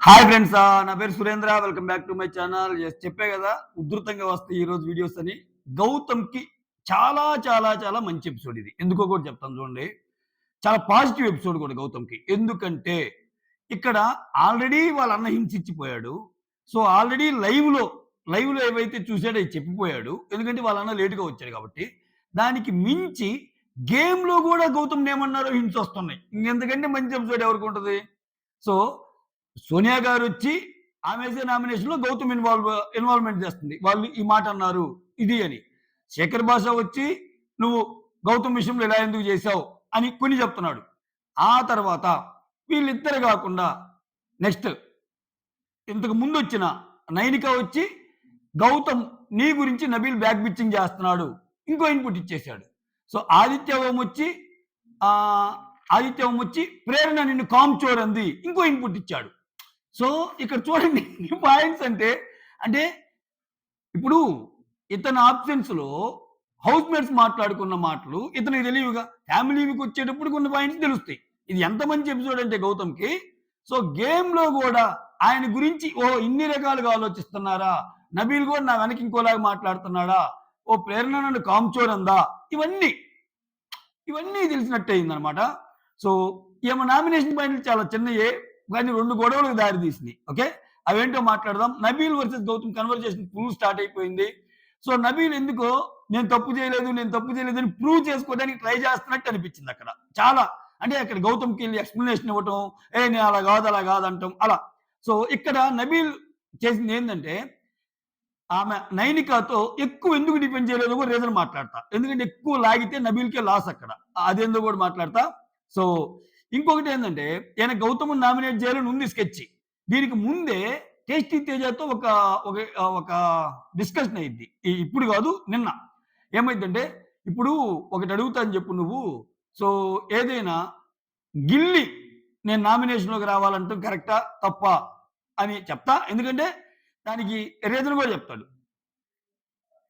Hi friends, నా పేరు Surendra. Welcome back to my channel. చెప్పే కదా ఉధృతంగా వస్తాయి ఈరోజు వీడియోస్ అని. గౌతమ్‌కి చాలా చాలా చాలా మంచి ఎపిసోడ్ ఇది. ఎందుకో కూడా చెప్తాను చూడండి. చాలా పాజిటివ్ ఎపిసోడ్ కూడా గౌతమ్‌కి. ఎందుకంటే ఇక్కడ ఆల్రెడీ వాళ్ళ అన్న హింసించిపోయాడు. సో ఆల్రెడీ లైవ్‌లో ఏవైతే చూసాడో అవి చెప్పిపోయాడు. ఎందుకంటే వాళ్ళ అన్న లేట్‌గా వచ్చాడు కాబట్టి. దానికి మించి గేమ్‌లో కూడా గౌతమ్‌ని ఏమన్నారో హింట్స్ వస్తున్నాయి. ఇంకెంతకంటే మంచి ఎపిసోడ్ ఎవరికి ఉంటది? సో సోనియా గారొచ్చి ఆమెసే నామినేషన్‌లో గౌతమ్ ఇన్వాల్వ్‌మెంట్ చేస్తుంది. వాళ్ళు ఈ మాట అన్నారు ఇది అని. శేఖర్ భాష వచ్చి నువ్వు గౌతమ్ విషయంలో ఇలా ఎందుకు చేశావు అని కొన్ని చెప్తున్నాడు. ఆ తర్వాత వీళ్ళిద్దరు కాకుండా నెక్స్ట్ ఇంతకు ముందొచ్చిన నైనిక వచ్చి గౌతమ్ నీ గురించి నబీల్ బ్యాక్ బిచ్చింగ్ చేస్తున్నాడు. ఇంకో ఇన్పుట్ ఇచ్చేసాడు. సో ఆదిత్య ఓం వచ్చి ప్రేరణ నిన్ను కామ్చోర్ అంది. ఇంకో ఇన్పుట్ ఇచ్చాడు. సో ఇక్కడ చూడండి పాయింట్స్ అంటే ఇప్పుడు ఇతని ఆబ్సెన్స్‌లో హౌస్ మేట్స్ మాట్లాడుకున్న మాటలు ఇతనికి తెలియవుగా. ఫ్యామిలీ వీక్ వచ్చేటప్పుడు కొన్ని పాయింట్స్ తెలుస్తాయి. ఇది ఎంత మంచి ఎపిసోడ్ అంటే గౌతమ్‌కి. సో గేమ్‌లో గూడా ఆయన గురించి ఇన్ని రకాలుగా ఆలోచిస్తున్నారా? నబీల్ గూడా నా వెనక ఇంకోలాగా మాట్లాడుతున్నాడా? ప్రేరణ నన్ను కామ్చోర్ అందా? ఇవన్నీ తెలిసినట్టు అయిందనమాట. సో ఈమె నామినేషన్ పాయింట్లు చాలా చిన్నయే. కానీ 2 గొడవలకు దారి తీసినాయి. ఓకే. అవేంటో మాట్లాడదాం. Nabeel versus Gautam conversation full start అయిపోయింది. సో నబీల్ ఎందుకో నేను తప్పు చేయలేదు అని ప్రూవ్ చేసుకోవడానికి ట్రై చేస్తున్నట్టు అనిపించింది అక్కడ. చాలా అంటే అక్కడ గౌతమ్‌కి ఎళ్లి ఎక్స్‌ప్లనేషన్ ఇవ్వటం, నేను అలా కాదంటాం అలా. సో ఇక్కడ నబీల్ చేసింది ఏందంటే ఆమె నైనికతో ఎక్కువ ఎందుకు డిపెండ్ చేయలేదో కూడా రీజన్ మాట్లాడతా. ఎందుకంటే ఎక్కువ లాగితే నబీల్‌కే లాస్ అక్కడ. అదేందో కూడా మాట్లాడతా. సో ఇంకొకటి ఏంటంటే ఈయన గౌతమ్‌ని నామినేట్ చేయాలని ఉంది స్కెచ్. దీనికి ముందే టేస్టీ తేజతో ఒక డిస్కషన్ అయ్యిద్ది. ఇప్పుడు కాదు నిన్న. ఏమైందంటే ఇప్పుడు ఒకటి అడుగుతాను చెప్పు నువ్వు. సో ఏదైనా గిల్లి నేను నామినేషన్‌లోకి రావాలంటాం కరెక్టా? తప్పా? అని చెప్తా. ఎందుకంటే దానికి రీజన్ కూడా చెప్తాడు.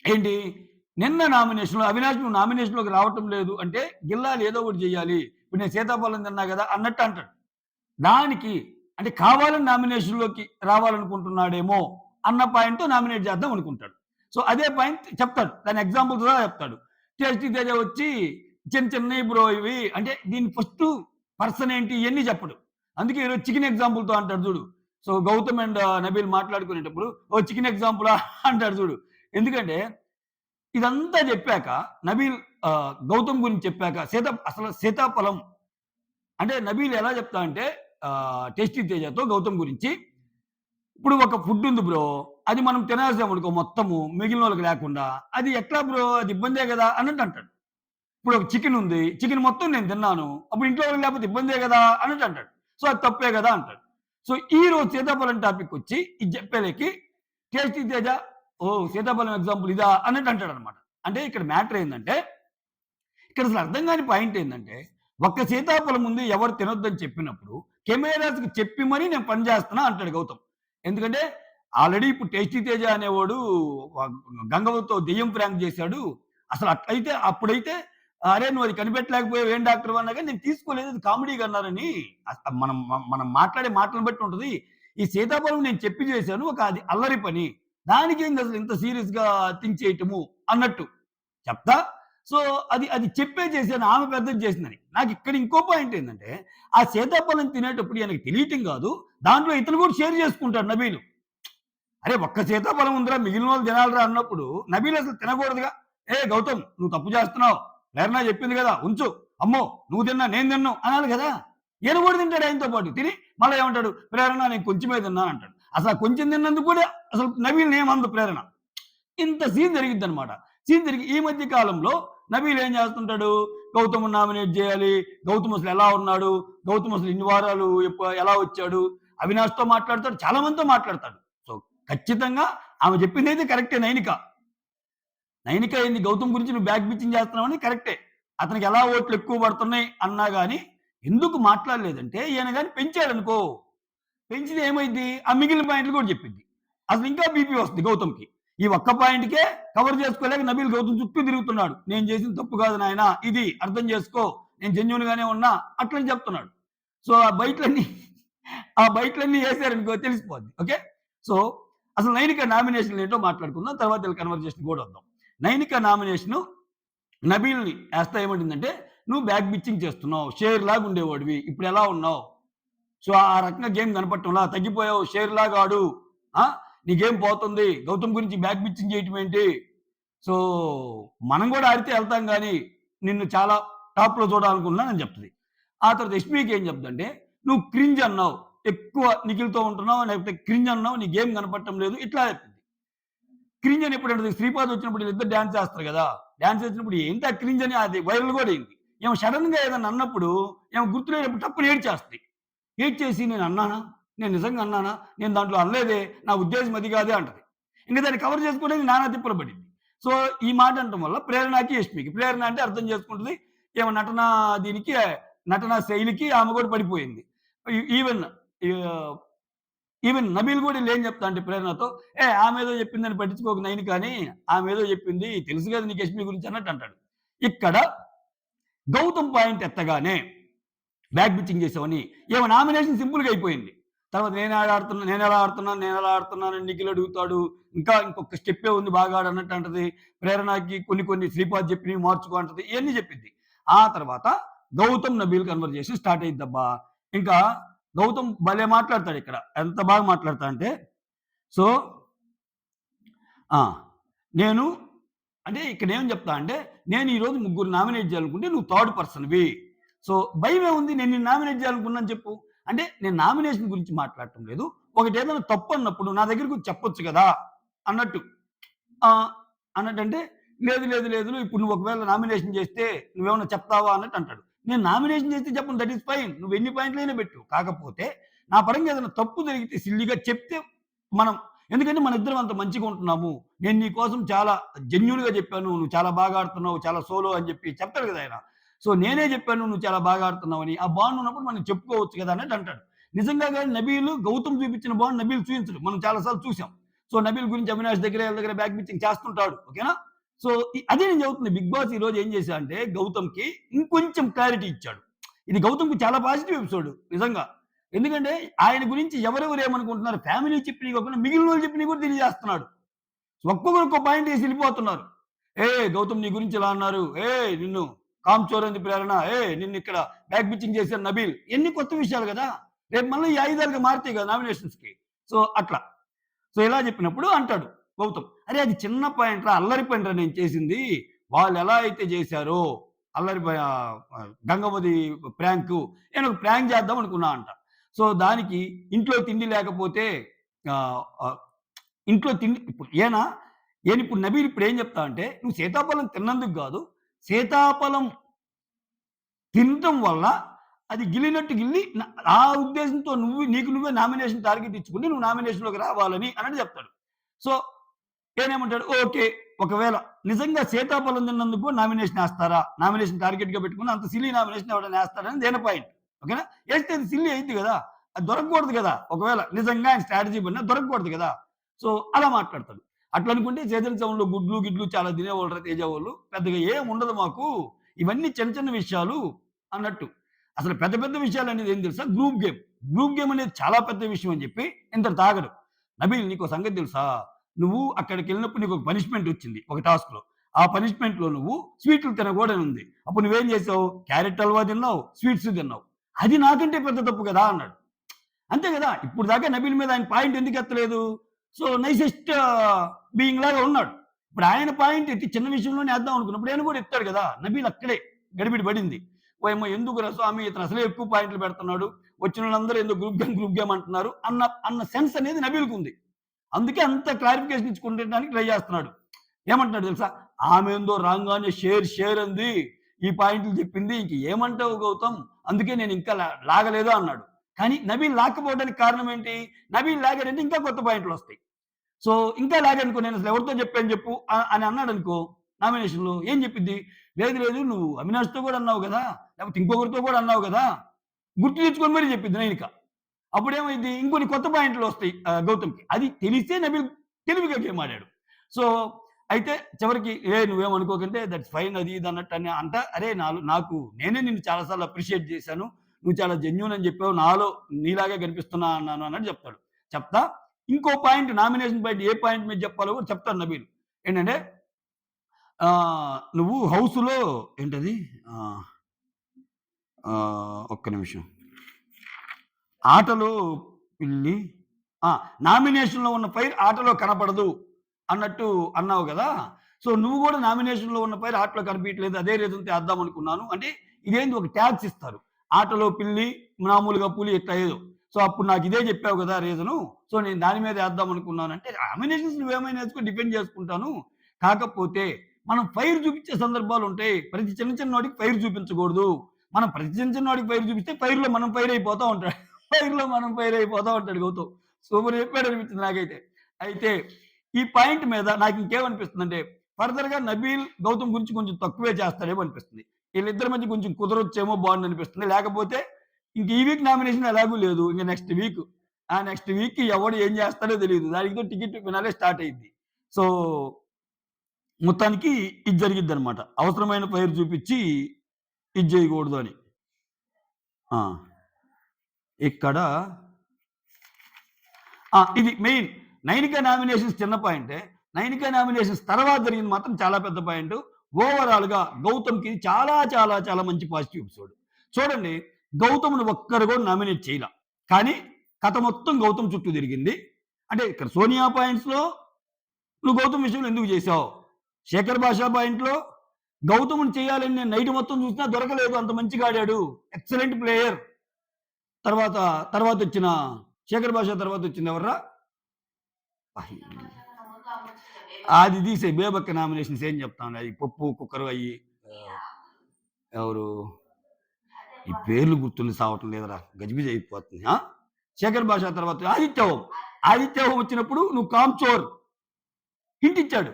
ఏంటి? నిన్న నామినేషన్‌లో అవినాష్ నువ్వు నామినేషన్‌లోకి రావటం లేదు అంటే గిల్లాలి ఏదో ఒకటి చేయాలి. ఇప్పుడు నేను సీతాఫలం తిన్నా కదా అన్నట్టు అంటాడు. దానికి అంటే కావాలని నామినేషన్‌లోకి రావాలనుకుంటున్నాడేమో అన్న పాయింట్‌తో నామినేట్ చేద్దాం అనుకుంటాడు. సో అదే పాయింట్ చెప్తాడు. దాని ఎగ్జాంపుల్స్ కూడా చెప్తాడు. టేస్టీ తేజ వచ్చి చిన్నయి బ్రో ఇవి అంటే దీని ఫస్ట్ పర్సన్ ఏంటి ఇయన్నీ చెప్పడు. అందుకే ఈరోజు చికెన్ ఎగ్జాంపుల్‌తో అంటాడు చూడు. సో గౌతమ్ అండ్ నబీల్ మాట్లాడుకునేటప్పుడు చికెన్ ఎగ్జాంపులా అంటాడు చూడు. ఎందుకంటే ఇదంతా చెప్పాక నబీల్ గౌతమ్ గురించి చెప్పాక అసలు సీతాఫలం అంటే నబీల్ ఎలా చెప్తా అంటే టేస్టీ తేజతో గౌతమ్ గురించి ఇప్పుడు ఒక ఫుడ్ ఉంది బ్రో. అది మనం తినేసామనుకో మొత్తము మిగిలినోళ్ళకి లేకుండా. అది ఎట్లా బ్రో? అది ఇబ్బందే కదా అన్నట్టు అంటాడు. ఇప్పుడు ఒక చికెన్ ఉంది. చికెన్ మొత్తం నేను తిన్నాను. అప్పుడు ఇంట్లో వాళ్ళకి లేకపోతే ఇబ్బందే కదా అన్నట్టు అంటాడు. సో అది తప్పే కదా అంటాడు. సో ఈరోజు సీతాఫలం టాపిక్ వచ్చి ఇది చెప్పేలేకి టేస్టీ తేజ సీతాఫలం ఎగ్జాంపుల్ ఇదా అన్నట్టు అంటాడనమాట. అంటే ఇక్కడ మ్యాటర్ ఏందంటే ఇక్కడ అసలు అర్థం కాని పాయింట్ ఏందంటే ఒక్క సీతాఫలం ముందు ఎవరు తినొద్దని చెప్పినప్పుడు కెమెరాస్‌కి చెప్పి మరీ నేను పని చేస్తున్నా అంటాడు గౌతమ్. ఎందుకంటే ఆల్రెడీ ఇప్పుడు టేస్టీ తేజ అనేవాడు గంగవ్వతో దెయ్యం ప్రాంక్ చేశాడు. అసలు అప్పుడైతే అరే నువ్వు అది కనిపెట్టలేకపోయావు ఏం డాక్టర్ అన్నా కానీ నేను తీసుకోలేదు అది కామెడీగా అన్నారని మనం మాట్లాడే మాటలను బట్టి ఉంటది. ఈ సీతాఫలం నేను చెప్పి చేశాను అది అల్లరి పని. దానికేంది అసలు ఇంత సీరియస్‌గా థింక్ చేయటము అన్నట్టు చెప్తా. సో అది చెప్పే చేశాను ఆమె పెద్దది చేసిందని. నాకు ఇక్కడ ఇంకో పాయింట్ ఏంటంటే ఆ సీతాఫలం తినేటప్పుడు ఈయనకి తెలియటం కాదు. దాంట్లో ఇతను కూడా షేర్ చేసుకుంటాడు నబీలు. అరే ఒక్క సీతాఫలం ఉందిరా మిగిలిన వాళ్ళు తినాలిరా అన్నప్పుడు నబీల్ అసలు తినకూడదుగా. గౌతమ్ నువ్వు తప్పు చేస్తున్నావు. ప్రేరణ చెప్పింది కదా ఉంచు. అమ్మో నువ్వు తిన్నా నేను తిన్నావు అనాలి కదా. ఈయన కూడా తింటాడు ఆయనతో పాటు. తిని మళ్ళీ ఏమంటాడు ప్రేరణ నేను కొంచెమే తిన్నాను అంటాడు. అసలు కొంచెం తిన్నందుకు కూడా అసలు నబీల్ ఏమందు ప్రేరణ. ఇంత సీన్ జరిగిద్దనమాట. సీన్ జరిగి ఈ మధ్య కాలంలో నబీల్ ఏం చేస్తుంటాడు? గౌతమ్ నామినేట్ చేయాలి. గౌతమ్ అసలు ఎలా ఉన్నాడు? గౌతమ్ అసలు ఇన్ని వారాలు ఎలా వచ్చాడు? అవినాష్‌తో మాట్లాడతాడు. చాలా మందితో మాట్లాడతాడు. సో ఖచ్చితంగా ఆమె చెప్పింది అయితే కరెక్టే. నైనిక ఏంది గౌతమ్ గురించి నువ్వు బ్యాక్ బిచ్చింగ్ చేస్తున్నావని కరెక్టే. అతనికి ఎలా ఓట్లు ఎక్కువ పడుతున్నాయి అన్నా గాని ఎందుకు మాట్లాడలేదంటే ఈయన గాని పెంచాడనుకో. పెంచితే ఏమైద్ది? ఆ మిగిలిన పాయింట్లు కూడా చెప్పిద్ది. అసలు ఇంకా బీపీ వస్తుంది గౌతమ్‌కి. ఈ ఒక్క పాయింట్‌కే కవర్ చేసుకోలేక నబీల్ గౌతమ్ చుట్టూ తిరుగుతున్నాడు. నేను చేసింది తప్పు కాదు నాయనా ఇది అర్థం చేసుకో. నేను జెన్యూన్ గానే ఉన్నా అట్లని చెప్తున్నాడు. సో ఆ బయటలన్నీ ఆ బయటలన్నీ వేసారనుకో తెలిసిపోద్ది. ఓకే. సో, అసలు నైనిక నామినేషన్‌లు ఏంటో మాట్లాడుకుందాం. తర్వాత వీళ్ళ కన్వర్జేషన్ కూడా వద్దాం. నైనిక నామినేషను నబీల్‌ని ఏస్తా ఏమంటుందంటే, "నువ్వు బ్యాక్ బిచ్చింగ్ చేస్తున్నావు. షేర్‌లాగా ఉండేవాడివి. ఇప్పుడు ఎలా ఉన్నావు? సో, ఆ రకంగా గేమ్ కనపడటంలా తగ్గిపోయావు. షేర్‌లాగా ఆడు. ఆ! నీ గేమ్ పోతుంది. గౌతమ్ గురించి బ్యాక్ బిచ్చింగ్ చేయటం ఏంటి? సో, మనం గూడా ఆడితే ఎళ్తాం గానీ, నిన్ను చాలా టాప్‌లో చూడాలనుకుంటున్నానని" చెప్తది. ఆ తర్వాత యష్మికి ఏం చెప్తంటే, "నువ్వు క్రింజ్ అన్నావు. ఎక్కువ నిఖిల్‌తో ఉంటున్నావు. లేకపోతే క్రింజ్ అన్నావు. నీ గేమ్ కనపడటం లేదు." ఇట్లా చెప్పింది. క్రింజ్ అని ఎప్పుడంటది? శ్రీపాద్ వచ్చినప్పుడు వీళ్ళిద్దరు డాన్స్ చేస్తారు గదా! డాన్స్ చేసినప్పుడు ఏంటి ఆ క్రింజ్ అని అది వైరల్ గూడా అయింది. ఈమె సడెన్‌గా ఏదన్నా అన్నప్పుడు, ఈమెకు గుర్తులేనప్పుడు టప్పున ఏడ్చేస్తది. ఏడ్చేసి "నేను అన్నానా? నేను నిజంగా అన్నానా? నేను దాంట్లో అనలేదే. నా ఉద్దేశ్యం అది కాదే" అంటది. ఇంక దాన్ని కవర్ చేసుకోవడానికి నానా తిప్పలు పడింది. సో, ఈ మాట అనటం వల్ల ప్రేరణకి, యష్మికి. ప్రేరణ అంటే అర్థం చేసుకుంటది. ఈమె దీనికి నటనా శైలికి ఆమె కూడా పడిపోయింది. ఈవెన్ ఆహ్, ఈవెన్ నబీల్ గూడా ఈళ్ళేం చెప్తా అంటే ప్రేరణతో, ఆమేదో చెప్పిందని పట్టించుకోకు నైనిక అని. ఆమేదో చెప్పింది. తెలుసు కదా నీకు యష్మి గురించి అన్నట్టు అంటాడు. ఇక్కడ గౌతమ్ పాయింట్ ఎత్తగానే బ్యాక్ బిచ్చింగ్ చేసావని. ఏమో నామినేషన్ సింపుల్‌గా అయిపోయింది. తర్వాత నేనెలా ఆడుతున్నానని నిఖిల్ అడుగుతాడు. ఇంకొక స్టెప్పే ఉంది బాగా ఆడు అన్నట్టు అంటది. ప్రేరణకి కొన్ని శ్రీపాద్ చెప్పినవి మార్చుకో అంటది. ఇయన్నీ చెప్పిద్ది. ఆ తర్వాత గౌతమ్, నబీల్ కన్వర్జేషన్ స్టార్ట్ అయిద్దబ్బా! ఇంకా గౌతమ్ భలే మాట్లాడతాడిక్కడ. ఎంత బాగా మాట్లాడతాడంటే, సో ఆ! నేను అంటే ఇక్కడేం చెప్తా అంటే, నేను ఈరోజు ముగ్గురు నామినేట్ చేయాలనుకుంటే నువ్వు థర్డ్ పర్సన్‌వి. సో, భయమేముంది నేను నిన్ను నామినేట్ చేయాలనుకున్నాను చెప్పు. అంటే నేను నామినేషన్ గురించి మాట్లాడటం లేదు. ఒకటేదైనా తప్పన్నప్పుడు నా దగ్గరకొచ్చి చెప్పొచ్చు గదా! అన్నట్టు. ఆహ్, అన్నట్టంటే, లేదు. ఇప్పుడు నువ్వు ఒకవేళ నామినేషన్ చేస్తే నువ్వేమన్నా చెప్తావా అన్నట్టు అంటాడు. నేను నామినేషన్ చేస్తే చెప్పను దట్ ఈస్ ఫైన్. నువ్వు ఎన్ని పాయింట్లైనా పెట్టు. కాకపోతే నా పరంగా ఏదైనా తప్పు జరిగితే సిల్లీగా చెప్తే మనం ఎందుకంటే మనిద్దరం అంత మంచిగా ఉంటున్నాము. నేను నీ కోసం చాలా జెన్యూన్‌గా చెప్పాను. నువ్వు చాలా బాగా ఆడుతున్నావు. చాలా సోలో అని చెప్పి చెప్తాడు కదా ఆయన. సో, నేనే చెప్పాను నువ్వు చాలా బాగా ఆడుతున్నావని. ఆ బాండ్ ఉన్నప్పుడు మనం చెప్పుకోవచ్చు కదా! అన్నట్టు అంటాడు. నిజంగా గాని నబీల్, గౌతమ్ చూపించిన బాండ్ నబీల్ చూయించడు. మనం చాలా సార్లు చూసాం. సో, నబీల్ గురించి అవినాష్ దగ్గర ఈళ్ళ దగ్గర బ్యాక్ బిచ్చింగ్ చేస్తుంటాడు. ఓకేనా? సో, అదే నేను చెబుతుంది. బిగ్ బాస్ ఈరోజు ఏం చేశాడంటే గౌతమ్‌కి ఇంకొంచెం క్లారిటీ ఇచ్చాడు. ఇది గౌతమ్‌కి చాలా పాజిటివ్ ఎపిసోడ్ నిజంగా. ఎందుకంటే ఆయన గురించి ఎవరెవరు ఏమనుకుంటున్నారు ఫ్యామిలీ చెప్పినవి కాకుండా మిగిలినోళ్ళు చెప్పినవి కూడా తెలియజేస్తున్నాడు. ఒక్కొక్కరు ఒక్కో పాయింట్ ఏసి ఎళ్ళిపోతున్నారు. గౌతమ్ నీ గురించి ఇలా అన్నారు. నిన్ను కామ్‌చోరంది ప్రేరణ. నిన్నిక్కడ బ్యాక్ బిచ్చింగ్ చేశారు నబీల్. ఇయన్నీ కొత్త విషయాలు గదా! రేపు మళ్ళీ ఈ ఆయుధాలుగా మారుతాయి గదా! నామినేషన్స్‌కి. సో, అట్లా. సో, ఇలా చెప్పినప్పుడు అంటాడు గౌతమ్. "అరే! అది చిన్న పాయింట్‌రా, అల్లరి పనిరా నేను చేసింది. వాళ్ళెలా అయితే చేశారో గంగవ్వది ప్రాంకు. నేనొక ప్రాంక్ చేద్దాం అనుకున్నా" అంట. సో, దానికి ఇంట్లో తిండి లేకపోతే ఆహ్, ఆహ్, ఇంట్లో తిండి ఇప్పుడు ఈయనిప్పుడు నబీల్ ఇప్పుడేం చెప్తా అంటే, "నువ్వు సీతాఫలం తిన్నందుకు గాదు, సీతాఫలం తినటం వల్ల అది గిల్లినట్టు గిల్లి ఆ ఉద్దేశంతో నీకు నువ్వే నామినేషన్ టార్గెట్ ఇచ్చుకొని నువ్వు నామినేషన్‌లోకి రావాలని" అన్నట్టు చెప్తాడు. సో, ఈయనేమంటాడు, ఓకే. ఒకవేళ నిజంగా సీతాఫలం తిన్నందుకు నామినేషన్ ఏస్తారా? నామినేషన్ టార్గెట్‌గా పెట్టుకొని అంత సిల్లీ నామినేషన్ ఎవడైనా ఏస్తాడని ఈయన పాయింట్. ఓకేనా? ఏస్తే అది సిల్లీ అయిద్ది గదా! అది దొరకకూడదు గదా! ఒకవేళ నిజంగా ఆయన స్ట్రాటజీ పడినా దొరకకూడదు గదా! సో, అలా మాట్లాడతాడు. అట్లనుకుంటే సీజన్ 7లో గుడ్లు, గిడ్లు చాలా తినేవాళ్ళురా తేజ వోళ్ళు. పెద్దగా ఏముండదు మాకు. ఇవన్నీ చిన్న విషయాలు అన్నట్టు. అసలు పెద్ద పెద్ద విషయాలనేది ఏం తెలుసా? Group game. గ్రూప్ గేమ్ అనేది చాలా పెద్ద విషయం అని చెప్పి ఇంతటితో ఆగడు. నబీల్ నీకో సంగతి తెలుసా? నువ్వు అక్కడికెళ్ళినప్పుడు నీకొక పనిష్మెంట్ వచ్చింది ఒక టాస్క్‌లో. ఆ పనిష్మెంట్‌లో నువ్వు స్వీట్లు తినకూడనుంది. అప్పుడు నువ్వేం చేసావు? క్యారెట్ హల్వా తిన్నావు, స్వీట్స్ తిన్నావు. అది నాకంటే పెద్ద తప్పు కదా! అన్నాడు. అంతే గదా! ఇప్పుడు దాకా నబీల్ మీద ఆయన పాయింట్ ఎందుకు ఎత్తలేదు? సో, నైసెస్ట్ బీయింగ్ లాగా ఉన్నాడు. ఇప్పుడు ఆయన పాయింట్ ఎత్తి చిన్న విషయంలోనే ఏద్దాం అనుకున్నప్పుడు ఈయన కూడా ఎత్తాడు గదా! నబీల్ అక్కడే గడిబిడి పడింది. ఓయమ్మ ఎందుకురా స్వామి ఇతను అసలే ఎక్కువ పాయింట్లు పెడుతున్నాడు. వచ్చినోళ్ళందరూ ఏందో గ్రూప్ గేమ్ అంటున్నారు అన్న సెన్స్ అనేది నబీల్‌కుంది. అందుకే అంత క్లారిఫికేషన్ ఇచ్చుకుంటానికి ట్రై చేస్తున్నాడు. ఏమంటున్నాడు తెలుసా? ఆమేందో రాంగానే షేర్ అంది. ఈ పాయింట్లు చెప్పింది. ఇంక ఏమంటావు గౌతమ్? అందుకే నేను ఇంకా లాగలేదు అన్నాడు. కానీ నబీల్ లాక్కపోవడానికి కారణం ఏంటి? నబీల్ లాగాడంటే ఇంకా కొత్త పాయింట్‌లొస్తాయి. సో, ఇంకా లాగాడనుకో నేను అసలు ఎవరితో చెప్పాను చెప్పు అని అన్నాడనుకో నామినేషన్‌లో ఏం చెప్పిద్ది? లేదు నువ్వు అవినాష్‌తో కూడా అన్నావు గదా! లేకపోతే ఇంకొకరితో కూడా అన్నావు గదా! గుర్తు తెచ్చుకొని మరీ చెప్పిద్ది నైనిక. అప్పుడేమైద్ది ఇంకొన్ని కొత్త పాయింట్‌లొస్తాయి గౌతమ్‌కి. అది తెలిసే నబీల్ తెలివిగా గేమ్ ఆడాడు. సో, అయితే చివరికి నువ్వేమనుకోకంటే దట్స్ ఫైన్ అది ఇది అన్నట్టు అరే నేనే నిన్ను చాలా సార్లు అప్రిషియేట్ చేశాను. నువ్వు చాలా జెన్యూన్ అని చెప్పావు, నాలో నీలాగే కనిపిస్తున్నా అన్నాను అన్నట్టు చెప్తాడు. చెప్తా ఇంకో పాయింట్, నామినేషన్ పాయింట్ ఏ పాయింట్ మీద చెప్పాలో కూడా చెప్తాను నబీల్. ఏంటంటే నువ్వు హౌస్‌లో ఏంటది? ఒక్క నిమిషం. ఆటలో పిల్లి నామినేషన్‌లో ఉన్న ఫైర్ ఆటలో కనపడదు అన్నట్టు అన్నావు గదా! సో, నువ్వు గూడా నామినేషన్‌లో ఉన్న ఫైర్ ఆటలో కనిపియట్లేదు. అదే రీజన్‌తో ఏద్దాం అనుకున్నాను. అంటే ఇదేంది ఒక ట్యాగ్స్ ఇస్తారు. ఆటలో పిల్లి, మామూలుగా పులి ఇట్లా ఏదో. సో, అప్పుడు నాకు ఇదే జెప్పావు గదా రీజను. సో, నేను దాని మీద ఏద్దాం అనుకున్నానంటే, నామినేషన్స్ నువ్వేమైనా ఏసుకో డిఫెండ్ చేసుకుంటాను. కాకపోతే మనం ఫైర్ చూపించే సందర్భాలుంటాయి. ప్రతి చిన్న చిన్నోడికి ఫైర్ చూపించకూడదు. మనం ప్రతి చిన్న చిన్నోడికి ఫైర్ చూపిస్తే ఫైర్‌లో మనం ఫైర్ అయిపోతా ఉంటాడు. ఫైర్‌లో మనం ఫైర్ అయిపోతా ఉంటాడు గౌతమ్. సూపర్ చెప్పాడు అనిపించింది నాకైతే. అయితే ఈ పాయింట్ మీద నాకు ఇంకేమనిపిస్తుందంటే ఫర్దర్‌గా నబీల్, గౌతమ్ గురించి కొంచెం తక్కువే చేస్తాడేమో అనిపిస్తుంది. వీళ్ళిద్దరి మధ్య కొంచెం కుదరొచ్చేమో బావుండనిపిస్తుంది. లేకపోతే ఇంక ఈ వీక్ నామినేషన్ ఎలాగూ లేదు. ఇంక నెక్స్ట్ వీక్. ఆ నెక్స్ట్ వీక్‌కి ఎవడు ఏం చేస్తాడో తెలీదు. దానికితో టికెట్ ఫినాలే స్టార్ట్ అయ్యిద్ది. సో, మొత్తానికి ఇది జరిగిద్దనమాట. అవసరమైన ఫైర్ చూపిచ్చి ఇది జేయకూడదు అని. ఆ! ఇక్కడ ఇది మెయిన్. నైనిక నామినేషన్స్ చిన్న పాయింటే. నైనిక నామినేషన్స్ తర్వాత జరిగింది మాత్రం చాలా పెద్ద పాయింటు. ఓవరాల్‌గా గౌతమ్‌కి చాలా చాలా చాలా మంచి పాజిటివ్ ఎపిసోడ్. చూడండి, గౌతమ్‌ని ఒక్కరు కూడా నామినేట్ చేయలా. కానీ కథ మొత్తం గౌతమ్ చుట్టూ తిరిగింది. అంటే ఇక్కడ సోనియా పాయింట్స్‌లో నువ్వు గౌతమ్ విషయంలో ఎందుకు చేశావు? శేఖర్ భాషా పాయింట్‌లో గౌతమ్‌ని చేయాలని నేను నైట్ మొత్తం చూసినా దొరకలేదు. అంత మంచిగా ఆడాడు. Excellent player. తర్వాత తర్వాతొచ్చిన శేఖర్ భాషా తర్వాతొచ్చింది ఎవర్రా? అది తీసేయి. బేబక్క నామినేషన్స్ ఏం చెప్తాంలే. అయి పప్పు, కుక్కరు అయ్యి. ఎవరు? ఈ పేర్లు గుర్తుండి సావటం లేదురా. గజిబిజి అయిపోతుంది. శేఖర్ భాషా తర్వాత ఆదిత్య ఓం. ఆదిత్య ఓం వచ్చినప్పుడు నువ్వు కామ్చోర్ హింట్ ఇచ్చాడు.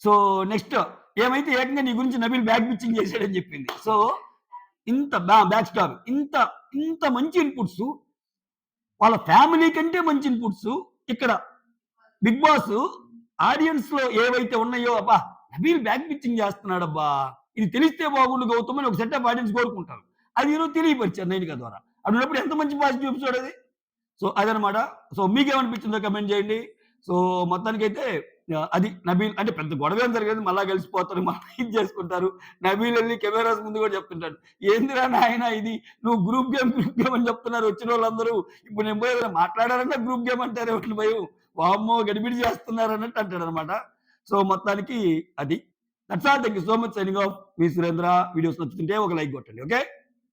సో, నెక్స్ట్ ఏమైతే ఏకంగా నీ గురించి నబీల్ బ్యాక్ పిచ్చింగ్ చేశాడని చెప్పింది. సో, ఇంత బ్యాక్ స్టార్ ఇంత ఇంత మంచి ఇన్‌పుట్స్, వాళ్ళ ఫ్యామిలీ కంటే మంచి ఇన్‌పుట్స్ ఇక్కడ బిగ్ బాస్ ఆడియన్స్‌లో ఏవైతే ఉన్నాయో, అబ్బా! నబీల్ బ్యాక్ పిచ్చింగ్ చేస్తున్నాడబ్బా! ఇది తెలిస్తే బాగుండు గౌతమ్ అని ఒక సెట్ ఆఫ్ ఆడియన్స్ కోరుకుంటారు. అది ఈరోజు తెలియపరిచారు నైనిక ద్వారా. అటున్నప్పుడు ఎంత మంచి పాజిటివ్ ఎపిసోడ్ అది. సో, అదనమాట. సో, మీకేమనిపించిందో కమెంట్ చేయండి. సో, మొత్తానికైతే అది నబీల్ అంటే పెద్ద గొడవేం జరగదు. మళ్ళా కలిసిపోతారు. మళ్ళా ఇది చేసుకుంటారు. నబీల్ ఎళ్లి కెమెరాస్ ముందు కూడా చెప్తుంటాడు. ఏందిరా నాయనా ఇది, నువ్వు గ్రూప్ గేమ్ అని చెప్తున్నారు వచ్చినోళ్ళందరూ. ఇప్పుడు నేను పోయి ఏదైనా మాట్లాడారంటే గ్రూప్ గేమ్ అంటారు ఎవరిని భయం. వామ్మో! గడిబిడి చేస్తున్నారు అన్నట్టు అంటాడనమాట. సో, మొత్తానికి అది. That's all. Thank you so much. Signing off. మీ సురేంద్ర. వీడియోస్ నచ్చుతుంటే ఒక లైక్ కొట్టండి. ఓకే.